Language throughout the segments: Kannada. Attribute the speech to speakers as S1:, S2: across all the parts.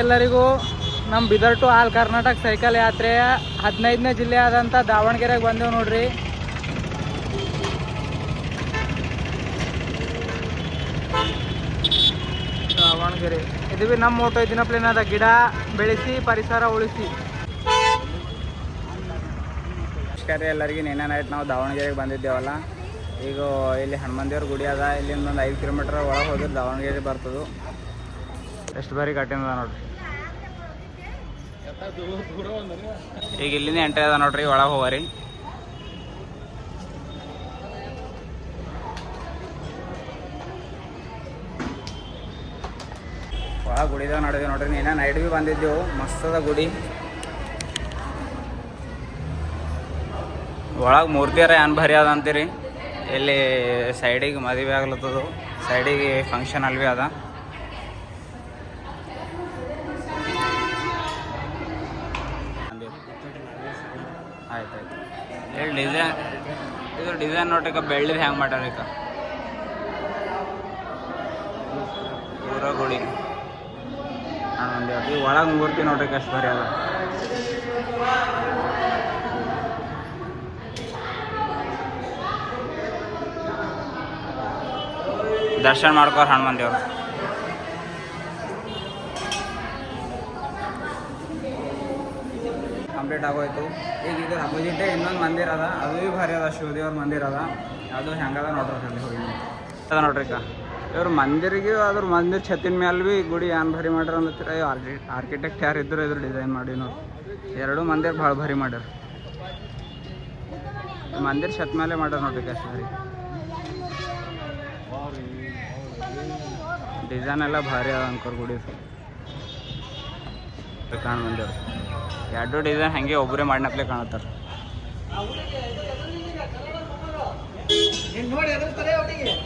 S1: ಎಲ್ಲರಿಗೂ ನಮ್ಮ Bidar to all Karnataka cycle ಯಾತ್ರೆಯ 15ನೇ ಜಿಲ್ಲೆ ಆದಂಥ ದಾವಣಗೆರೆಗೆ ಬಂದೇವು ನೋಡ್ರಿ. ದಾವಣಗೆರೆ ಇದು ಭೀ ನಮ್ಮ ಮೋಟೋ ದಿನಪ್ಲೇನ್ ಅದ, ಗಿಡ ಬೆಳೆಸಿ ಪರಿಸರ ಉಳಿಸಿ. ನಮಸ್ಕಾರ ಎಲ್ಲರಿಗೂ. ನೆನ್ನೆನಾಯ್ತು ನಾವು ದಾವಣಗೆರೆಗೆ ಬಂದಿದ್ದೇವಲ್ಲ. ಈಗ ಇಲ್ಲಿ ಹನುಮಂದೇವ್ರ ಗುಡಿ ಅದ, ಇಲ್ಲಿಂದ ಒಂದು 5 ಕಿಲೋಮೀಟ್ರ್ ಒಳಗೆ ಹೋದ್ರೆ ದಾವಣಗೆರೆ ಬರ್ತದೆ. ಎಷ್ಟು ಬಾರಿ ಕಟ್ಟಿಂದ ನೋಡ್ರಿ. ಈಗ ಇಲ್ಲಿಂದ ಎಂಟ್ರಿ ಅದ ನೋಡ್ರಿ, ಒಳಗೆ ಹೋಗ್ರಿ. ಒಳಗೆ ಗುಡಿದಾಗ ನೋಡಿದ್ವಿ ನೋಡ್ರಿ. ನೀನ ನೈಟ್ ಭೀ ಬಂದಿದ್ದೆವು, ಮಸ್ತದ ಗುಡಿ. ಒಳಗೆ ಮೂರ್ತಿಯರ ಏನ್ ಭಾರಿ ಅದ ಅಂತೀರಿ. ಇಲ್ಲಿ ಸೈಡಿಗೆ ಮದುವೆ ಆಗ್ಲತ್ತದು, ಸೈಡಿಗೆ ಫಂಕ್ಷನ್ ಅಲ್ಲಿ ಭೀ ಅದ. ಆಯ್ತಾಯ್ತು. ಹೇಳಿ ಡಿಸೈನ್, ಇದು ಡಿಸೈನ್ ನೋಡ್ರಿಕ ಬೆಳ್ಳಿದು ಹೆಂಗೆ ಮಾಡ್ಯಾರ. ಈಗ ಪೂರ ಗುಡಿ ಹನುಮಂದೇವ್ರ. ಈ ಒಳಗೆ ಮೂರ್ತಿ ನೋಡ್ರಿಕ ಅಷ್ಟು ಭಾರಿ ಅದ. ದರ್ಶನ ಮಾಡ್ಕೋರ ಹನುಮಂದೇವ್ರು. ಕಂಪ್ಲೀಟ್ ಆಗೋಯ್ತು. ಈಗ ಇದು ಅಪೋಸಿಟೇ ಇನ್ನೊಂದು ಮಂದಿರ ಅದ, ಅದು ಭೀ ಭಾರಿ ಅದ. ಶಿವದೇವ್ರ ಮಂದಿರ ಅದ, ಅದು ಹೆಂಗದ ನೋಡ್ರಿ. ಅಲ್ಲಿ ಹೋಗಿ ಅದ ನೋಡ್ರಿ. ಇವ್ರ ಮಂದಿರಿಗೆ ಅದ್ರ ಮಂದಿರ ಛತ್ತಿನ ಮೇಲೆ ಭೀ ಗುಡಿ ಏನ್ ಭಾರಿ ಮಾಡ್ಯಾರ ಅಂತೀರ. ಆರ್ಕಿಟೆಕ್ಟ್ ಯಾರು ಇದ್ರು ಇದ್ರ ಡಿಸೈನ್ ಮಾಡಿ ನೋಡಿ. ಎರಡು ಮಂದಿರ ಭಾಳ ಭಾರಿ ಮಾಡ್ಯಾರ. ಮಂದಿರ ಛತ್ ಮೇಲೆ ಮಾಡ್ಯಾರ ನೋಡ್ರಿ. ಅಷ್ಟು ಭಾರಿ ಡಿಸೈನ್ ಎಲ್ಲ ಭಾರಿ ಅದ ಅನ್ಕೋರ್ ಗುಡಿ ಕಾಣ ಬಂದೇವ್ರು. ಎರಡು ಡಿಸೈನ್ ಹಂಗೆ ಒಬ್ಬರೇ ಮಾಡಿನಪ್ಲೆ ಕಾಣತ್ತಾರ.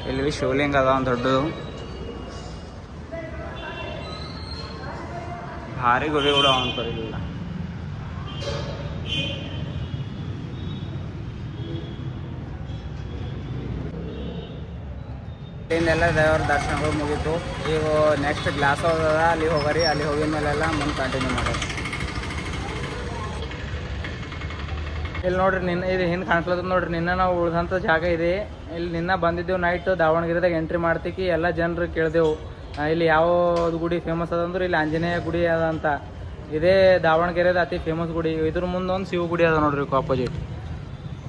S1: ಇಲ್ಲಿ ಶಿವಲಿಂಗ ಅದ ಒಂದು ದೊಡ್ಡದು, ಭಾರಿ ಗುಡಿಗಳು ಅನ್ಕೋರಿಲ್ಲ. ಇಲ್ಲೆಲ್ಲ ದೇವರ ದರ್ಶನಗಳು ಮುಗೀತು. ಈಗ ನೆಕ್ಸ್ಟ್ ಗ್ಲಾಸ್ ಹೌಸ್ ಅದ, ಅಲ್ಲಿ ಹೋಗರಿ. ಅಲ್ಲಿ ಹೋಗಿದ ಮೇಲೆಲ್ಲ ಮುಂದೆ ಕಂಟಿನ್ಯೂ ಮಾಡೋದು. ಇಲ್ಲಿ ನೋಡ್ರಿ, ಇದು ಹಿಂದೆ ಕಾಣಿಸ್ಲತ್ತದ ನೋಡ್ರಿ. ನಾವು ಉಳ್ದಂಥ ಜಾಗ ಇದೆ. ಇಲ್ಲಿ ಬಂದಿದ್ದೆವು ನೈಟ್. ದಾವಣಗೆರೆದಾಗ ಎಂಟ್ರಿ ಮಾಡ್ತಿಕ್ಕಿ ಎಲ್ಲ ಜನರು ಕೇಳಿದೆವು ಇಲ್ಲಿ ಯಾವುದು ಗುಡಿ ಫೇಮಸ್ ಅದಂದ್ರೆ ಇಲ್ಲಿ ಆಂಜನೇಯ ಗುಡಿ ಅದ ಅಂತ. ಇದೇ ದಾವಣಗೆರೆದ ಅತಿ ಫೇಮಸ್ ಗುಡಿ. ಇದ್ರ ಮುಂದೆ ಒಂದು ಶಿವ ಗುಡಿ ಅದ ನೋಡ್ರಿ ಆಪೋಸಿಟ್.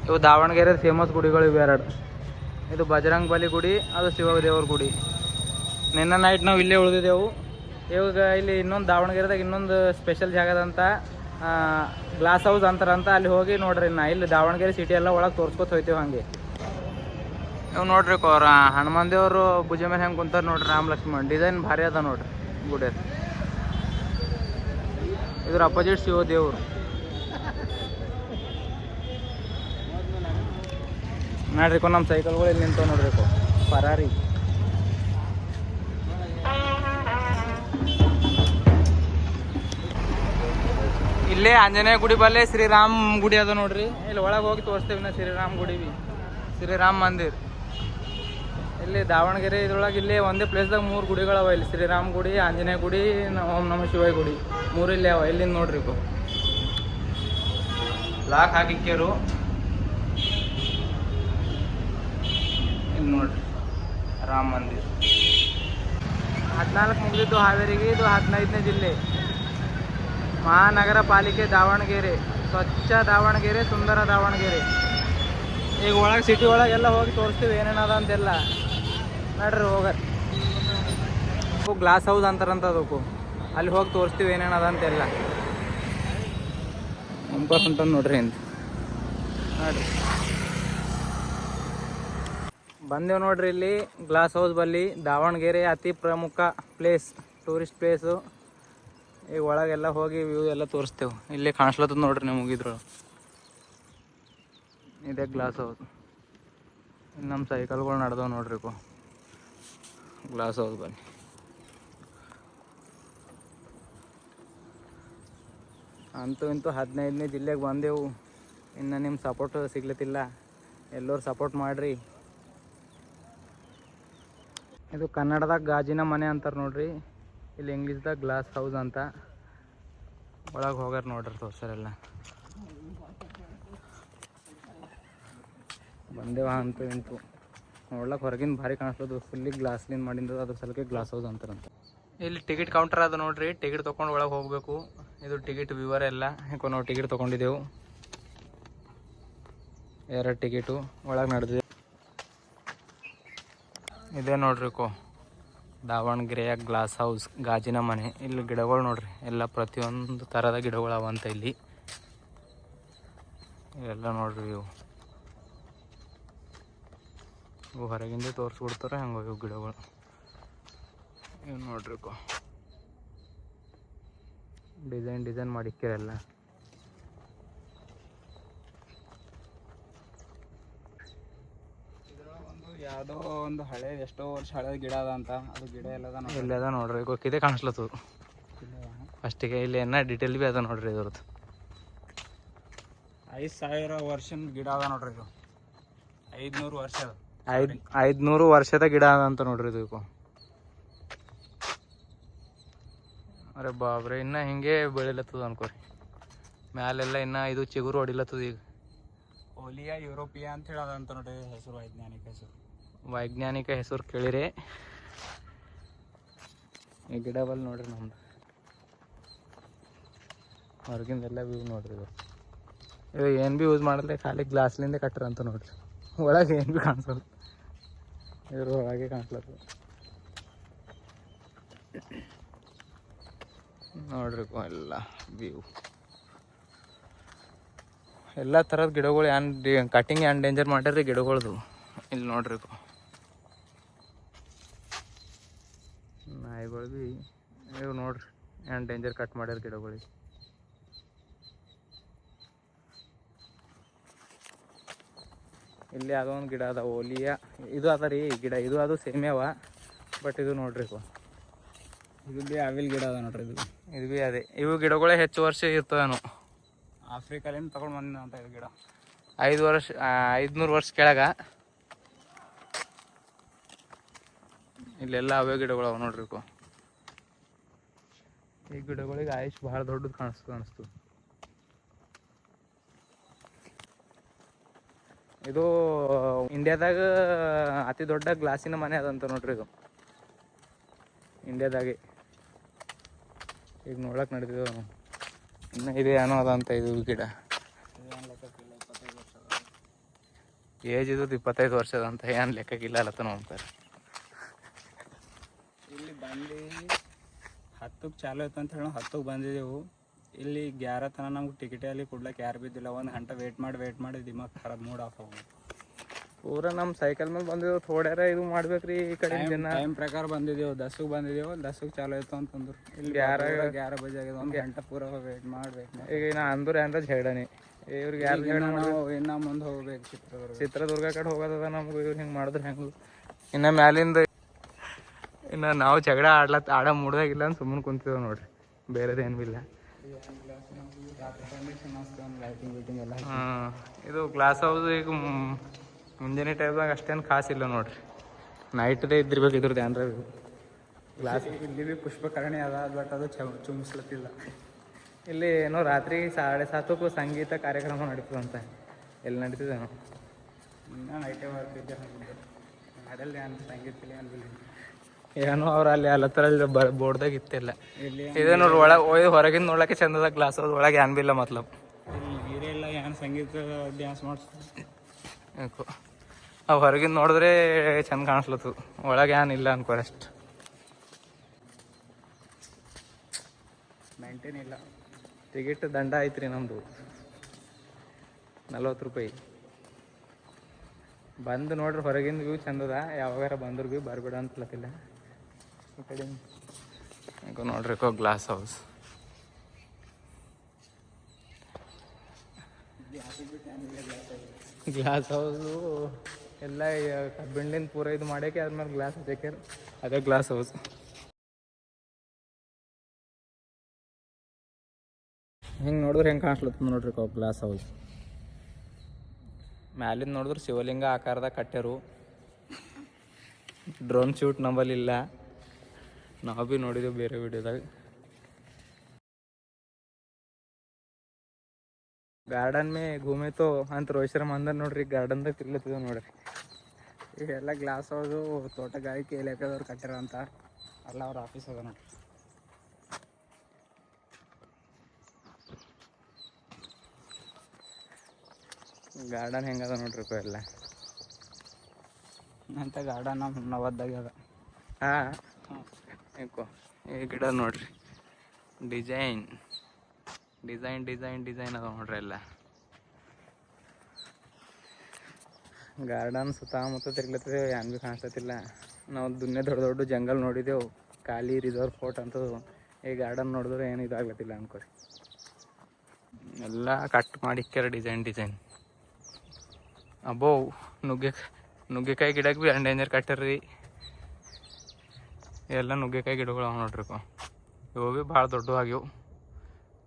S1: ಇವು ದಾವಣಗೆರೆದ ಫೇಮಸ್ ಗುಡಿಗಳು ಇವು ಎರಡು. ಇದು ಬಜರಂಗ ಬಲಿ ಗುಡಿ, ಅದು ಶಿವದೇವ್ರ ಗುಡಿ. ನೈಟ್ ನಾವು ಇಲ್ಲೇ ಉಳಿದಿದ್ದೆವು. ಇವಾಗ ಇಲ್ಲಿ ಇನ್ನೊಂದು ದಾವಣಗೆರೆದಾಗ ಇನ್ನೊಂದು ಸ್ಪೆಷಲ್ ಜಾಗದಂತ ಗ್ಲಾಸ್ ಹೌಸ್ ಅಂತಾರಂತ. ಅಲ್ಲಿ ಹೋಗಿ ನೋಡ್ರಿ. ಇಲ್ಲಿ ದಾವಣಗೆರೆ ಸಿಟಿ ಎಲ್ಲ ಒಳಗೆ ತೋರ್ಸ್ಕೊತ ಹೋಯ್ತೇವೆ. ಹಂಗೆ ನೀವು ನೋಡ್ರಿ ಅವ್ರ ಹನುಮಂದೇವ್ರು ಭುಜ ಮೇಲೆ ಹೆಂಗೆ ಕುಂತಾರೆ ನೋಡ್ರಿ. ರಾಮ ಲಕ್ಷ್ಮಣ್ ಡಿಸೈನ್ ಭಾರಿ ಅದ ನೋಡ್ರಿ ಗುಡಿ. ಇದ್ರ ಅಪೋಸಿಟ್ ಶಿವದೇವ್ರು. ನೋಡ್ರಿಕೋ ನಮ್ಮ ಸೈಕಲ್ಗಳು ಇಲ್ಲಿ ನಿಂತವ್ ನೋಡ್ರಿಕೋ, ಫರಾರಿ. ಇಲ್ಲೇ ಆಂಜನೇಯ ಗುಡಿ ಬಲ್ಲೆ ಶ್ರೀರಾಮ್ ಗುಡಿ ಅದ ನೋಡ್ರಿ. ಇಲ್ಲಿ ಒಳಗೆ ಹೋಗಿ ತೋರಿಸ್ತೇವೆ ನಾ ಶ್ರೀರಾಮ್ ಗುಡಿ ಭೀ, ಶ್ರೀರಾಮ್ ಮಂದಿರ್. ಇಲ್ಲಿ ದಾವಣಗೆರೆ ಇದ್ರೊಳಗೆ ಇಲ್ಲೇ ಒಂದೇ ಪ್ಲೇಸ್ದಾಗ 3 ಗುಡಿಗಳವ. ಇಲ್ಲಿ ಶ್ರೀರಾಮ್ ಗುಡಿ, ಆಂಜನೇಯ ಗುಡಿ, ಓಂ ನಮ ಶಿವಾಯ ಗುಡಿ, 3 ಇಲ್ಲೇ ಅವ. ಇಲ್ಲಿಂದ ನೋಡ್ರಿಕೋ ಲಾಕ್ ಹಾಕಿಕ್ಕ್ಯಾರು. ಇಲ್ಲಿ ನೋಡ್ರಿ ರಾಮ ಮಂದಿರ್. 14 ಮುಗಿದಿದ್ದು ಹಾವೇರಿಗೆ. ಇದು 15ನೇ ಜಿಲ್ಲೆ. ಮಹಾನಗರ ಪಾಲಿಕೆ ದಾವಣಗೆರೆ. ಸ್ವಚ್ಛ ದಾವಣಗೆರೆ, ಸುಂದರ ದಾವಣಗೆರೆ. ಈಗ ಒಳಗೆ ಸಿಟಿ ಒಳಗೆಲ್ಲ ಹೋಗಿ ತೋರಿಸ್ತೀವಿ ಏನೇನದ ಅಂತೆಲ್ಲ. ನೋಡ್ರಿ ಹೋಗರಿ. ಗ್ಲಾಸ್ ಹೌಸ್ ಅಂತಾರಂತ ಅದಕ್ಕೂ. ಅಲ್ಲಿ ಹೋಗಿ ತೋರಿಸ್ತೀವಿ ಏನೇನದ ಅಂತೆಲ್ಲ. ಅಂತ ನೋಡ್ರಿ ಅಂತ ನೋಡ್ರಿ. ಬಂದೇವು ನೋಡ್ರಿ ಇಲ್ಲಿ ಗ್ಲಾಸ್ ಹೌಸ್ ಬಲ್ಲಿ. ದಾವಣಗೆರೆ ಅತಿ ಪ್ರಮುಖ ಪ್ಲೇಸ್, ಟೂರಿಸ್ಟ್ ಪ್ಲೇಸು. ಈಗ ಒಳಗೆಲ್ಲ ಹೋಗಿ ವ್ಯೂ ಎಲ್ಲ ತೋರಿಸ್ತೇವೆ. ಇಲ್ಲೇ ಕಾಣಿಸ್ಲತ್ತದ ನೋಡ್ರಿ ನೀವು ಮುಗಿದ್ರು. ಇದೇ ಗ್ಲಾಸ್ ಹೌಸ್. ಇಲ್ಲಿ ನಮ್ಮ ಸೈಕಲ್ಗಳು ನಡೆದವು ನೋಡ್ರಿ ಗ್ಲಾಸ್ ಹೌಸ್ ಬನ್ನಿ. ಅಂತೂ ಇಂತೂ 15ನೇ ಜಿಲ್ಲೆಗೆ ಬಂದೆವು. ಇನ್ನು ನಿಮ್ಮ ಸಪೋರ್ಟ್ ಸಿಗ್ಲತ್ತಿಲ್ಲ. ಎಲ್ಲರೂ ಸಪೋರ್ಟ್ ಮಾಡಿರಿ. ಇದು ಕನ್ನಡದಾಗ ಗಾಜಿನ ಮನೆ ಅಂತಾರೆ ನೋಡ್ರಿ. ಇಲ್ಲಿ ಇಂಗ್ಲೀಷ್ದಾಗ ಗ್ಲಾಸ್ ಹೌಸ್ ಅಂತ. ಒಳಗೆ ಹೋಗಾರ ನೋಡ್ರಿ ತೋರ್ಸರೆಲ್ಲ. ಬಂದೇವ ಅಂತೂ ಇಂತು ನೋಡ್ಲಕ್ಕೆ ಹೊರಗಿನ ಭಾರಿ ಕಾಣಿಸ್ತದೆ. ಫುಲ್ಲಿ ಗ್ಲಾಸ್ಲಿಂದ ಮಾಡಿದ್ದು, ಅದ್ರ ಸಲಕ್ಕೆ ಗ್ಲಾಸ್ ಹೌಸ್ ಅಂತಾರಂತ. ಇಲ್ಲಿ ಟಿಕೆಟ್ ಕೌಂಟರ್ ಅದು ನೋಡ್ರಿ. ಟಿಕೆಟ್ ತೊಗೊಂಡು ಒಳಗೆ ಹೋಗಬೇಕು. ಇದು ಟಿಕೆಟ್ ವಿವರ ಎಲ್ಲ ಯಾಕೋ ನಾವು ಟಿಕೆಟ್ ತೊಗೊಂಡಿದ್ದೆವು. 2 ಟಿಕೆಟು ಒಳಗೆ ನಡೆದಿದೆ. ಇದೇ ನೋಡ್ರಿ ದಾವಣಗೆರೆಯ ಗ್ಲಾಸ್ ಹೌಸ್, ಗಾಜಿನ ಮನೆ. ಇಲ್ಲಿ ಗಿಡಗಳು ನೋಡ್ರಿ, ಎಲ್ಲ ಪ್ರತಿಯೊಂದು ಥರದ ಗಿಡಗಳು ಅವಂತ ಇಲ್ಲಿ. ಇವೆಲ್ಲ ನೋಡ್ರಿ ಇವು ಹೊರಗಿಂದ ತೋರಿಸ್ಬಿಡ್ತಾರೆ ಹಂಗೆ ಇವು ಗಿಡಗಳು. ಇವು ನೋಡ್ರಿ ಡಿಸೈನ್ ಮಾಡಿಕ್ಕಿರಲ್ಲ. ಯಾವುದೋ ಒಂದು ಹಳೆ ಎಷ್ಟೋ ವರ್ಷ ಹಳೆ ಗಿಡ ಅದ ಅಂತ. ಅದು ಗಿಡ ಎಲ್ಲದ ನೋಡ್ರಿ ಇದೇ ಕಾಣಿಸ್ಲತ್ತದು ಫಸ್ಟಿಗೆ. ಇಲ್ಲಿ ಏನ ಡೀಟೇಲ್ ಭೀ ಅದ ನೋಡ್ರಿ ಇದ್ರದ್ದು. 5000 ವರ್ಷದ ಗಿಡ ಅದ ನೋಡ್ರಿ ಇದು. 500 ವರ್ಷ 500 ವರ್ಷದ ಗಿಡ ಅದ ಅಂತ ನೋಡ್ರಿ ಇದು. ಅರೆ ಬಾಬ್ರೆ, ಇನ್ನ ಹಿಂಗೆ ಬೆಳಿಲತ್ತದ ಅನ್ಕೋರಿ. ಮ್ಯಾಲೆಲ್ಲ ಇನ್ನ ಇದು ಚಿಗುರು ಹೊಡಿಲತ್ತದ ಈಗ. ಓಲಿಯಾ ಯುರೋಪಿಯಾ ಅಂತ ಹೇಳದ ಅಂತ ನೋಡ್ರಿ ಹೆಸರು, ವೈಜ್ಞಾನಿಕ ಹೆಸರು ಕೇಳಿರಿ. ಈ ಗಿಡವಲ್ಲಿ ನೋಡ್ರಿ ನಮ್ದು ಹೊರಗಿಂದೆಲ್ಲ ವ್ಯೂ ನೋಡ್ರಿ. ಇದು ಏನು ಭೀ ಯೂಸ್ ಮಾಡಿದ್ರೆ ಖಾಲಿ ಗ್ಲಾಸ್ಲಿಂದ ಕಟ್ಟ್ರ ಅಂತ ನೋಡ್ರಿ. ಒಳಗೆ ಏನು ಭೀ ಕಾಣಿಸಲ್ಲ, ಇದ್ರ ಒಳಗೆ ಕಾಣಿಸ್ಲತ್ತದ ನೋಡ್ರಿ. ಎಲ್ಲ ವ್ಯೂ ಎಲ್ಲ ಥರದ ಗಿಡಗಳು ಕಟಿಂಗ್ ಏನು ಡೇಂಜರ್ ಮಾಡ್ಯಾರ್ರಿ ಗಿಡಗಳದು. ಇಲ್ಲಿ ನೋಡ್ರಿ ನಾಯಿಗಳು ಭೀ ಇವು ನೋಡ್ರಿ ಏನು ಡೇಂಜರ್ ಕಟ್ ಮಾಡ್ಯಾರ ಗಿಡಗಳಿಗೆ. ಇಲ್ಲಿ ಯಾವುದೋ ಒಂದು ಗಿಡ ಅದ ಓಲಿಯಾ, ಇದು ಅದ ರೀ ಗಿಡ. ಇದು ಅದು ಸೇಮೇ ಅವ, ಬಟ್ ಇದು ನೋಡ್ರಿ ಇದು ಭೀ ಅವಿಲ್ ಗಿಡ ಅದ ನೋಡ್ರಿ. ಇದು ಭೀ ಅದೇ. ಇವು ಗಿಡಗಳೇ ಹೆಚ್ಚು ವರ್ಷ ಇರ್ತವೇನು. ಆಫ್ರಿಕಾಲಿಂದ ತಗೊಂಡು ಬಂದ ಅಂತ ಇದು ಗಿಡ. 500 ವರ್ಷ ಕೆಳಗ ಇಲ್ಲೆಲ್ಲ ಅವೇ ಗಿಡಗಳು ಅವ ನೋಡ್ರಿ. ಈ ಗಿಡಗಳಿಗೆ ಆಯುಷ್ ಭಾಳ ದೊಡ್ಡದು ಕಾಣಿಸ್ತು. ಇದು ಇಂಡಿಯಾದಾಗ ಅತಿ ದೊಡ್ಡ ಗ್ಲಾಸಿನ ಮನೆ ಅದಂತ ನೋಡ್ರಿ ಇದು, ಇಂಡಿಯಾದಾಗೆ. ಈಗ ನೋಡಕ್ ನಡೀತಿದ್ವು ನಾವು. ಇನ್ನು ಇದೆ ಏನೋ ಅದಂತ ಇದು ಗಿಡ. ಏಜ್ ಇದು 25 ವರ್ಷದಂತ. ಏನು ಲೆಕ್ಕಕ್ಕಿಲ್ಲ ಅಲ್ಲತ್ತ ನೋಡ್ತಾರೆ. ಇಲ್ಲಿ ಬಂದು 10ಕ್ಕೆ ಚಾಲು ಆಯ್ತು ಅಂತ ಹೇಳಿ 10ಕ್ಕೆ ಬಂದಿದ್ದೆವು. ಇಲ್ಲಿ 11 ತನಕ ನಮ್ಗೆ ಟಿಕೆಟೇ ಅಲ್ಲಿ ಕೊಡ್ಲಿಕ್ಕೆ ಯಾರು ಬಿದ್ದಿಲ್ಲ. 1 ಗಂಟೆ ವೇಟ್ ಮಾಡಿ ದಿಮಾಗ್ ಖರಾಬ್ ಮೂಡ್ ಆಫ್ ಆಗೋದು. ಪೂರ ನಮ್ಮ ಸೈಕಲ್ ಮೇಲೆ ಬಂದಿದ್ದೆವು. ಥೋಡ್ಯಾರ ಇದು ಮಾಡ್ಬೇಕ್ರಿ. ಈ ಕಡೆ ಜನ ಟೈಮ್ ಪ್ರಕಾರ ಬಂದಿದ್ದೆವು. 10ಕ್ಕೆ ಬಂದಿದ್ದೆವು. 10ಕ್ಕೆ ಚಾಲು ಆಯ್ತು ಅಂತಂದ್ರು. ಇಲ್ಲಿ 11 ಬಜೆ ಆಗಿದೆ. 1 ಗಂಟೆ ಪೂರ ವೇಟ್ ಮಾಡ್ಬೇಕು. ಈಗ ನಾ ಅಂದ್ರು ಏನಾರ ಝೇಡನೆ ಇವ್ರಿಗೆ ಯಾರು ಇನ್ನ ಮುಂದೆ ಹೋಗ್ಬೇಕು. ಚಿತ್ರದುರ್ಗ ಕಡೆ ಹೋಗೋದದ ನಮ್ಗೆ. ಇವ್ರು ಹಿಂಗೆ ಮಾಡಿದ್ರೆ ಹೆಂಗೆ? ಇನ್ನು ಮ್ಯಾಲಿಂದ ಇನ್ನು ನಾವು ಜಗಳ ಆಡ ಮೂಡ್ದಾಗಿಲ್ಲ ಅಂತ ಸುಮ್ಮನೆ ಕುಂತಿದ್ದೇವೆ ನೋಡ್ರಿ. ಬೇರೆದೇನು ಇಲ್ಲ. ಹಾಂ, ಇದು ಗ್ಲಾಸ್ ಹೌಸ್ ಈಗ ಮುಂಜಾನೆ ಟೈಮ್ದಾಗ ಅಷ್ಟೇನು ಖಾಸ್ ಇಲ್ಲ ನೋಡ್ರಿ. ನೈಟ್ದೇ ಇದ್ದಿರ್ಬೇಕು ಇದ್ರದ್ದು ಏನ್ರ ಗ್ಲಾಸ್. ಇಲ್ಲಿ ಭೀ ಪುಷ್ಪಕರಣಿ ಅದ, ಬಟ್ ಅದು ಚುಮ್ಸ್ಲತ್ತಿಲ್ಲ. ಇಲ್ಲಿ ಏನೋ ರಾತ್ರಿ 7:30ಕ್ಕೂ ಸಂಗೀತ ಕಾರ್ಯಕ್ರಮ ನಡೀತದಂತ. ಎಲ್ಲಿ ನಡೀತಿದ್ದೇನೋ ಇನ್ನೂ ನೈಟೇ ಬರ್ತಿದ್ದೆ. ಅದರಲ್ಲಿ ಏನು ಸಂಗೀತ ಇಲ್ಲ ಏನಿಲ್ಲ. ಏನೋ ಅವ್ರು ಅಲ್ಲಿ ಅಲ್ಲತ್ತರಲ್ಲಿ ಬೋರ್ಡ್ದಾಗ ಇತ್ತಿಲ್ಲ. ಇದೇ ನೋಡ್ರಿ ಒಳಗೆ ಹೊರಗಿಂದ ನೋಡಕ್ಕೆ ಚಂದದ ಗ್ಲಾಸ್ ಹೌಸ್. ಒಳಗೆ ಏನು ಭೀ ಇಲ್ಲ ಮತ್ಲಬ್. ಇಲ್ಲಿ ನೀರೇ ಇಲ್ಲ, ಏನು ಸಂಗೀತ ಡ್ಯಾನ್ಸ್ ಮಾಡಿಸ್ತಾರೆ. ಅವು ಹೊರಗಿಂದ ನೋಡಿದ್ರೆ ಚಂದ ಕಾಣಿಸ್ಲತ್ತು, ಒಳಗೆ ಏನಿಲ್ಲ ಅನ್ಕೋರಿ. ಅಷ್ಟು ಮೇಂಟೈನ್ ಇಲ್ಲ. ಟಿಕೆಟ್ ದಂಡ ಐತ್ರಿ ನಮ್ಮದು 40 ರೂಪಾಯಿ. ಬಂದು ನೋಡ್ರಿ ಹೊರಗಿಂದ ವ್ಯೂ ಚಂದದ. ಯಾವಾಗಾರ ಬಂದ್ರು ಭೀ ಬರಬೇಡ ಅಂತಲತ್ತಿಲ್ಲ. ಈ ಕಡೆ ನೋಡ್ರಿ ಗ್ಲಾಸ್ ಹೌಸ್. ಗ್ಲಾಸ್ ಹೌಸು ಎಲ್ಲ ಕಬ್ಬಿಣ್ಣಿಂದ ಪೂರ ಇದು ಮಾಡ್ಯಾಕೆ ಅದ್ಮೇಲೆ ಗ್ಲಾಸ್ ಹಚ್ಚಾಕ್ಯಾರ. ಅದೇ ಗ್ಲಾಸ್ ಹೌಸ್. ಹಿಂಗೆ ನೋಡಿದ್ರೆ ಹೆಂಗೆ ಕಾಣಿಸ್ಲತ್ತ ನೋಡ್ರಿ ಗ್ಲಾಸ್ ಹೌಸ್. ಮ್ಯಾಲಿಂದ ನೋಡಿದ್ರೆ ಶಿವಲಿಂಗ ಆಕಾರದಾಗ ಕಟ್ಟ್ಯಾರು. ಡ್ರೋನ್ ಶೂಟ್ ನಂಬಲಿಲ್ಲ. ನಾವು ಭೀ ನೋಡಿದೆವು ಬೇರೆ ವಿಡಿಯೋದಾಗ. ಗಾರ್ಡನ್ ಮೇ घूमे तो ಅಂತ ರೋಹಿತ್ ಶರ್ಮಾ ಅಂದ ನೋಡ್ರಿ. ಗಾರ್ಡನ್ದಾಗ ತಿರ್ಲತ್ತಿದ್ದೇವೆ ನೋಡ್ರಿ. ಇವೆಲ್ಲ ಗ್ಲಾಸ್ ಹೌದು ತೋಟಗಾರಿಕೆ ಇಲಾಖೆದವ್ರು ಕಟ್ಟಾರ ಅಂತ. ಅಲ್ಲ ಅವ್ರ ಆಫೀಸ್ ಅದ ನೋಡ್ರಿ. ಗಾರ್ಡನ್ ಹೆಂಗದ ನೋಡ್ರಿ ಎಲ್ಲ ಅಂತ ಗಾರ್ಡನ್ ನಮ್ಮ ನವದ್ದಾಗ ಅದ. ಹಾಂ ಈ ಗಿಡ ನೋಡ್ರಿ, ಡಿಸೈನ್ ಅದ ನೋಡ್ರಿ ಎಲ್ಲ. ಗಾರ್ಡನ್ ಸುತ್ತಮುತ್ತ ತಿರ್ಗ್ಲತ್ತಿದ್ದೇವೆ, ಏನು ಭೀ ಕಾಣಿಸ್ತತಿಲ್ಲ. ನಾವು ದುನ್ನೆ ದೊಡ್ಡ ಜಂಗಲ್ ನೋಡಿದೆವು, ಖಾಲಿ ರಿಸರ್ವ್ ಫೋರ್ಟ್ ಅಂತ. ಈ ಗಾರ್ಡನ್ ನೋಡಿದ್ರೆ ಏನು ಇದಾಗ್ಲತ್ತಿಲ್ಲ ಅನ್ಕೊರಿ. ಎಲ್ಲ ಕಟ್ ಮಾಡಿಕ್ಕ್ಯಾರ ಡಿಸೈನ್. ಅಬ್ಬೋ ನುಗ್ಗೆಕಾಯಿ ಗಿಡಕ್ಕೆ ಭೀ ಎಂಡೇಂಜರ್ ಕಟ್ಟಾರ್ರಿ. ಎಲ್ಲ ನುಗ್ಗೆಕಾಯಿ ಗಿಡಗಳು ಅವ ನೋಡ್ರಿ. ಇವು ಭೀ ಭಾಳ ದೊಡ್ಡ ಆಗ್ಯವು.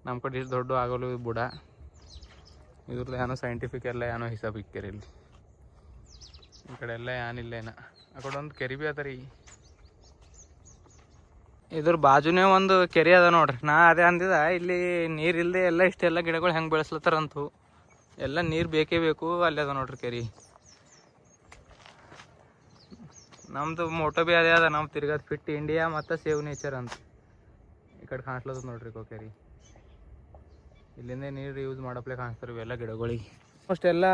S1: ನಮ್ಮ ಕಡೆ ಇಷ್ಟು ದೊಡ್ಡ ಆಗೋಲು ಬುಡ. ಇದ್ರದ್ದು ಏನೋ ಸೈಂಟಿಫಿಕ್ ಎಲ್ಲ ಏನೋ ಹಿಸಾಬ್ ಇಕ್ಕ್ಯಾರ ಇಲ್ಲಿ. ಈ ಕಡೆ ಎಲ್ಲ ಏನಿಲ್ಲ ಆ ಕಡೆ ಒಂದು ಕೆರೆ ಭೀ ಅದ ರೀ. ಇದ್ರ ಬಾಜುನೇ ಒಂದು ಕೆರೆ ಅದ ನೋಡ್ರಿ. ನಾ ಅದೇ ಅಂದಿದ, ಇಲ್ಲಿ ನೀರು ಇಲ್ಲದೆ ಎಲ್ಲ ಇಷ್ಟೆಲ್ಲ ಗಿಡಗಳು ಹೆಂಗೆ ಬೆಳೆಸ್ಲತ್ತಾರಂತು. ಎಲ್ಲ ನೀರು ಬೇಕೇ ಬೇಕು. ಅಲ್ಲಿ ಅದ ನೋಡ್ರಿ ಕೆರೆ. ನಮ್ದು ಮೋಟೋ ಭೀ ಅದೇ ಅದ, ನಾವು ತಿರ್ಗದ ಫಿಟ್ ಇಂಡಿಯಾ ಮತ್ತು ಸೇವ್ ನೇಚರ್ ಅಂತ. ಈ ಕಡೆ ಕಾಣಿಸ್ಲತ್ತದ ನೋಡ್ರಿ ಕೆರೆ. ಇಲ್ಲಿಂದ ನೀರು ಯೂಸ್ ಮಾಡಪ್ಲೆ ಕಾಣಿಸ್ತಾರೆ ಇವೆಲ್ಲ ಗಿಡಗಳಿಗೆ. ಅಷ್ಟೆಲ್ಲ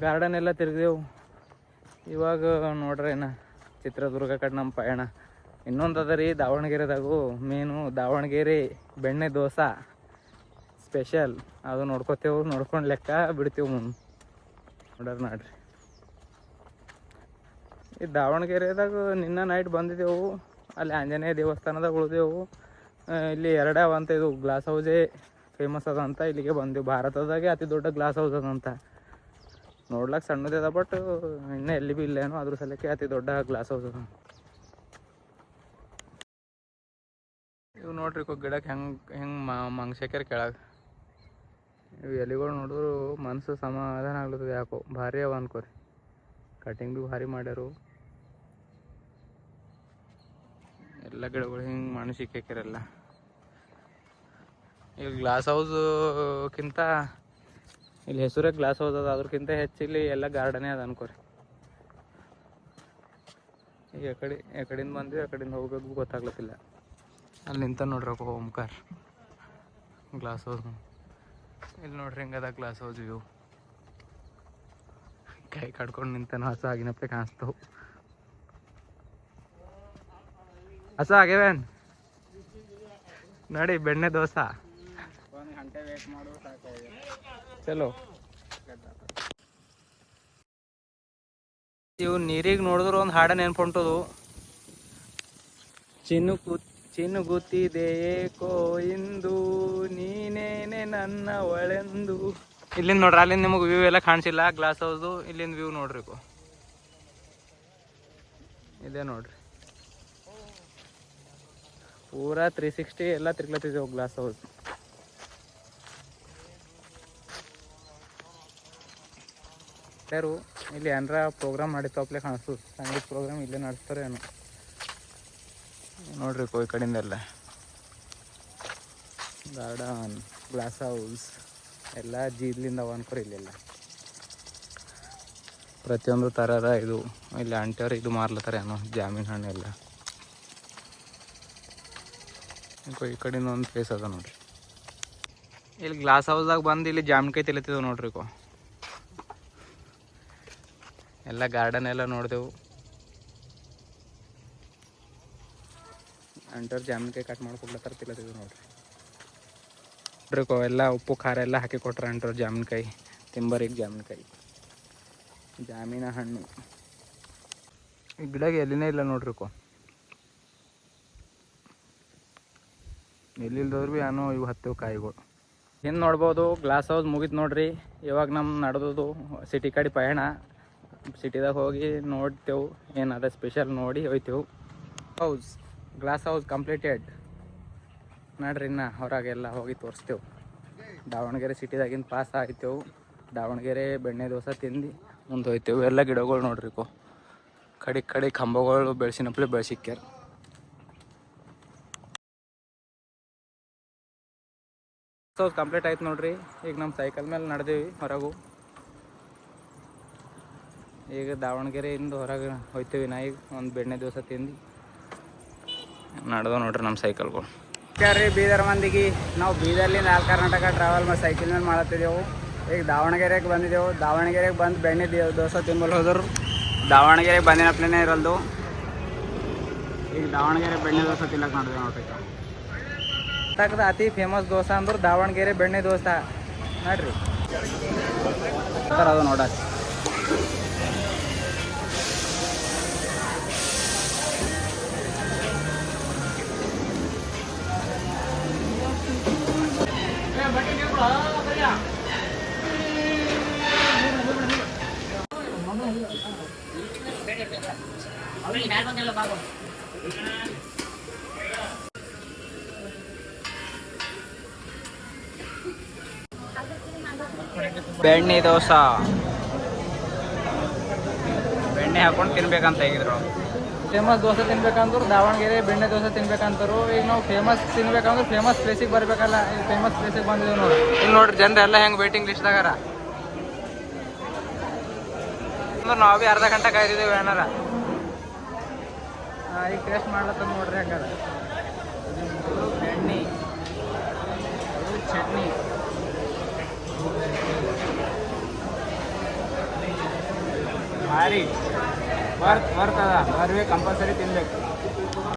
S1: ಗಾರ್ಡನ್ ಎಲ್ಲ ತಿರ್ಗಿದೆವು. ಇವಾಗ ನೋಡ್ರಿ ಚಿತ್ರದುರ್ಗ ಕಡೆ ನಮ್ಮ ಪಯಣ. ಇನ್ನೊಂದು ಅದ ರೀ ದಾವಣಗೆರೆದಾಗು ಮೇನು ದಾವಣಗೆರೆ ಬೆಣ್ಣೆ ದೋಸೆ ಸ್ಪೆಷಲ್. ಅದು ನೋಡ್ಕೊಂಡು ಲೆಕ್ಕ ಬಿಡ್ತೇವೆ ಮುಂದೆ ನೋಡ್ರಿ. ಈ ದಾವಣಗೆರೆದಾಗ ನಿನ್ನ ನೈಟ್ ಬಂದಿದ್ದೆವು. ಅಲ್ಲಿ ಆಂಜನೇಯ ದೇವಸ್ಥಾನದಾಗ ಉಳಿದೆವು. ಇಲ್ಲಿ ಅಂತ ಇದು ಗ್ಲಾಸ್ ಹೌಸೇ ಫೇಮಸ್ ಅದ ಅಂತ ಇಲ್ಲಿಗೆ ಬಂದೆವು. ಭಾರತದಾಗೆ ಅತಿ ದೊಡ್ಡ ಗ್ಲಾಸ್ ಹೌಸ್ ಅದಂತ. ನೋಡ್ಲಕ್ಕೆ ಸಣ್ಣದ ಬಟ್ ಇನ್ನೂ ಎಲ್ಲಿ ಭೀ ಇಲ್ಲೇನೋ, ಅದ್ರ ಸಲಕ್ಕೆ ಅತಿ ದೊಡ್ಡ ಗ್ಲಾಸ್ ಹೌಸ್ ಅದ. ಇವು ನೋಡ್ರಿ ಗಿಡಕ್ಕೆ ಹೆಂಗೆ ಮಂಗ್ಸಕ್ಯಾರ ಕೆಳಗೆ. ಇವು ಎಲೆಗಳು ನೋಡಿದ್ರು ಮನಸ್ಸು ಸಮಾಧಾನ ಆಗ್ಲತ್ತದ ಯಾಕೋ. ಭಾರಿ ಅವ ಅನ್ಕೋರಿ. ಕಟಿಂಗ್ ಭೀ ಭಾರಿ ಮಾಡ್ಯಾರು. ಎಲ್ಲ ಗಿಡಗಳು ಹಿಂಗೆ ಮಣ್ಣು ಸಿಕ್ಕಾಕ್ಯಾರೆಲ್ಲ. ಈಗ ಗ್ಲಾಸ್ ಹೌಸ್ಕ್ಕಿಂತ ಇಲ್ಲಿ ಹೆಸರೇ ಗ್ಲಾಸ್ ಹೌಸ್ ಅದ, ಅದ್ರಕ್ಕಿಂತ ಹೆಚ್ಚು ಇಲ್ಲಿ ಎಲ್ಲ ಗಾರ್ಡನೇ ಅದ ಅನ್ಕೋರಿ. ಈಗ ಎಕಡೆಯಿಂದ ಬಂದ್ವಿ, ಎಕಡೆಯಿಂದ ಹೋಗ್ಬೇಕು ಗೊತ್ತಾಗ್ಲತ್ತಿಲ್ಲ. ಅಲ್ಲಿ ನಿಂತ ನೋಡ್ರಿ ಓಂಕಾರ್ ಗ್ಲಾಸ್ ಹೌಸ್. ಇಲ್ಲಿ ನೋಡ್ರಿ ಹೆಂಗದ ಗ್ಲಾಸ್ ಹೌಸ್ ವ್ಯೂ. ಕೈ ಕಡ್ಕೊಂಡು ನಿಂತನ ಹಸ ಆಗಿನಪ್ಪೆ ಕಾಣಿಸ್ತವು. ಹಸ ಆಗ್ಯಾವೇನ್ ನೋಡಿ. ಬೆಣ್ಣೆ ದೋಸೆ ಒಂದು ಗಂಟೆ ವೇಟ್ ಮಾಡು ಚಲೋ. ಇವು ನೀರಿಗೆ ನೋಡಿದ್ರು ಒಂದು ಹಾಡ ನೆನ್ಪುಂಟದು. ಚಿನುಗುತ್ತಿದೆ ಏಕೋ ಇಂದು ನೀನೇನೆ ನನ್ನ ಒಳೆಂದು. ಇಲ್ಲಿಂದ ನೋಡ್ರಿ, ಅಲ್ಲಿಂದ ನಿಮಗೆ ವ್ಯೂ ಎಲ್ಲ ಕಾಣಿಸಿಲ್ಲ ಗ್ಲಾಸ್ ಹೌದು. ಇಲ್ಲಿಂದ ವ್ಯೂ ನೋಡ್ರಿ. ಇದೇ ನೋಡ್ರಿ, ಪೂರಾ 360 ಎಲ್ಲ ತಿರ್ಗ್ಲತ್ತಿದ್ದೇವೆ ಗ್ಲಾಸ್ ಹೌಸ್. ಯಾರು ಇಲ್ಲಿ ಏನಾರ ಪ್ರೋಗ್ರಾಮ್ ಮಾಡಿತ್ತಪ್ಲೆ ಕಾಣಿಸ್ತು. ಸಂಗೀತ ಪ್ರೋಗ್ರಾಮ್ ಇಲ್ಲೇ ನಡೆಸ್ತಾರೆ ಏನೋ ನೋಡ್ರಿ. ಈ ಕಡೆಯಿಂದ ಎಲ್ಲ ಗಾರ್ಡನ್ ಗ್ಲಾಸ್ ಹೌಸ್ ಎಲ್ಲ ಜೀದ್ಲಿಂದ ಅನ್ಕೋರಿ. ಇಲ್ಲೆಲ್ಲ ಪ್ರತಿಯೊಂದು ಥರದ ಇದು ಇಲ್ಲಿ ಅಂಟ್ಯವ್ರು ಇದು ಮಾರ್ಲತ್ತಾರೆ ಏನೋ ಜಾಮೀನು ಹಣ್ಣು ಎಲ್ಲ. ಈ ಕಡೆಯಿಂದ ಒಂದು ಪ್ಲೇಸ್ ಅದ ನೋಡ್ರಿ. ಇಲ್ಲಿ ಗ್ಲಾಸ್ ಹೌಸ್ದಾಗ ಬಂದು ಇಲ್ಲಿ ಜಾಮಕಾಯಿ ತಿಲತ್ತಿದ್ದೆವು ನೋಡ್ರಿ. ಎಲ್ಲ ಗಾರ್ಡನ್ ಎಲ್ಲ ನೋಡಿದೆವು. ಅಂಟವ್ರು ಜಾಮಕಾಯಿ ಕಟ್ ಮಾಡ್ಕೊಡ್ಲತ್ತಾರ, ತಿಲತ್ತಿದ್ದೆವು ನೋಡ್ರಿ. ಎಲ್ಲ ಉಪ್ಪು ಖಾರ ಎಲ್ಲ ಹಾಕಿ ಕೊಟ್ರೆ ಅಂಟವ್ರು ಜಾಮಕಾಯಿ ತಿಂಬರಿಗೆ. ಜಾಮೀನ ಹಣ್ಣು ಈ ಗಿಡಗೆ ಎಲ್ಲಿನೇ ಇಲ್ಲ ನೋಡ್ರಿ. ಎಲ್ಲಿಲ್ದವ್ರು ಭೀ ಏನೋ ಇವು ಹತ್ತೇವು ಕಾಯಿಗಳು. ಹಿಂದೆ ನೋಡ್ಬೋದು ಗ್ಲಾಸ್ ಹೌಸ್ ಮುಗಿತು ನೋಡ್ರಿ. ಇವಾಗ ನಮ್ಮ ನಡೆದದು ಸಿಟಿ ಕಡೆ ಪಯಣ. ಸಿಟಿದಾಗ ಹೋಗಿ ನೋಡ್ತೇವೆ ಏನದ ಸ್ಪೆಷಲ್ ನೋಡಿ ಹೋಯ್ತೇವೆ. ಗ್ಲಾಸ್ ಹೌಸ್ ಕಂಪ್ಲೀಟೆಡ್ ನೋಡ್ರಿ. ಇನ್ನು ಹೊರಗೆಲ್ಲ ಹೋಗಿ ತೋರಿಸ್ತೇವೆ. ದಾವಣಗೆರೆ ಸಿಟಿದಾಗಿಂದ ಪಾಸ್ ಆಯ್ತೇವೆ. ದಾವಣಗೆರೆ ಬೆಣ್ಣೆ ದೋಸೆ ತಿಂದು ಮುಂದೆ ಹೋಯ್ತೇವೆ. ಎಲ್ಲ ಗಿಡಗಳು ನೋಡ್ರಿ. ಕಡೆ ಕಂಬಗಳು ಬೆಳೆಸಿನಪ್ಲೆ ಬೆಳೆಸಿಕ್ಕ್ಯಾರ. ಹೌಸ್ ಕಂಪ್ಲೀಟ್ ಆಯ್ತು ನೋಡ್ರಿ. ಈಗ ನಮ್ಮ ಸೈಕಲ್ ಮೇಲೆ ನಡೆದೇವಿ ಹೊರಗು. ಈಗ ದಾವಣಗೆರೆಯಿಂದ ಹೊರಗೆ ಹೋಗ್ತೀವಿ. ನಾ ಈಗ ಒಂದು ಬೆಣ್ಣೆ ದೋಸೆ ತಿಂದು ನಡೆದೋ ನೋಡ್ರಿ ನಮ್ಮ ಸೈಕಲ್ಗಳು. ರೀ ಬೀದರ್ ಮಂದಿಗೆ ನಾವು ಬೀದರ್ಲಿಂದ ಆಲ್ ಕರ್ನಾಟಕ ಟ್ರಾವೆಲ್ ಮಾಡಿ ಸೈಕಲ್ ಮೇಲೆ ಮಾಡತ್ತಿದ್ದೆವು. ಈಗ ದಾವಣಗೆರೆಗೆ ಬಂದಿದ್ದೆವು. ದಾವಣಗೆರೆಗೆ ಬಂದು ಬೆಣ್ಣೆ ದೋಸೆ ತಿನ್ಬಲ್ ಹೋದ್ರು. ದಾವಣಗೆರೆಗೆ ಬಂದಿನ ಪ್ಲೇನೇ ಇರಲ್ದು. ಈಗ ದಾವಣಗೆರೆ ಬೆಣ್ಣೆ ದೋಸೆ ತಿನ್ನಕ್ಕೆ ಮಾಡಿದೆ ನೋಡ್ರಿ. ಕರ್ನಾಟಕದ ಅತಿ ಫೇಮಸ್ ದೋಸೆ ಅಂದ್ರೆ ದಾವಣಗೆರೆ ಬೆಣ್ಣೆ ದೋಸೆ ನೋಡ್ರಿ. ಅದು ನೋಡ ಬೆಣ್ಣೆ ದೋಸೆ ಬೆಣ್ಣೆ ಹಾಕೊಂಡು ತಿನ್ಬೇಕಂತ ಹೇಗಿದ್ರು. ಫೇಮಸ್ ದೋಸೆ ತಿನ್ಬೇಕಂದ್ರೆ ದಾವಣಗೆರೆ ಬೆಣ್ಣೆ ದೋಸೆ ತಿನ್ಬೇಕಂತರು. ಈಗ ನಾವು ಫೇಮಸ್ ತಿನ್ಬೇಕಂದ್ರೆ ಫೇಮಸ್ ಪ್ಲೇಸಿಗೆ ಬರಬೇಕಲ್ಲ. ಈಗ ಫೇಮಸ್ ಪ್ಲೇಸಿಗೆ ಬಂದಿದ್ದೇವೆ ನೋಡಿ. ಇಲ್ಲಿ ನೋಡ್ರಿ ಜನರೆಲ್ಲ ಹೆಂಗೆ ವೇಟಿಂಗ್ ಲಿಸ್ಟ್ದಾಗಾರ. ಅಂದ್ರೆ ನಾವು ಭೀ ಅರ್ಧ ಗಂಟೆ ಕಾಯ್ದಿದ್ದೇವೆ ಏನಾರ. ಈಗ ಟೇಸ್ಟ್ ಮಾಡ್ಲತ್ತದ ನೋಡ್ರಿ. ಹಂಗಾರ ಇದು ಬೆಣ್ಣೆ, ಇದು ಚಟ್ನಿ, ಭಾರಿ ವರ್ತ್ ಅದ. ಬರ್ಬೇಕು, ಕಂಪಲ್ಸರಿ ತಿನ್ಬೇಕು.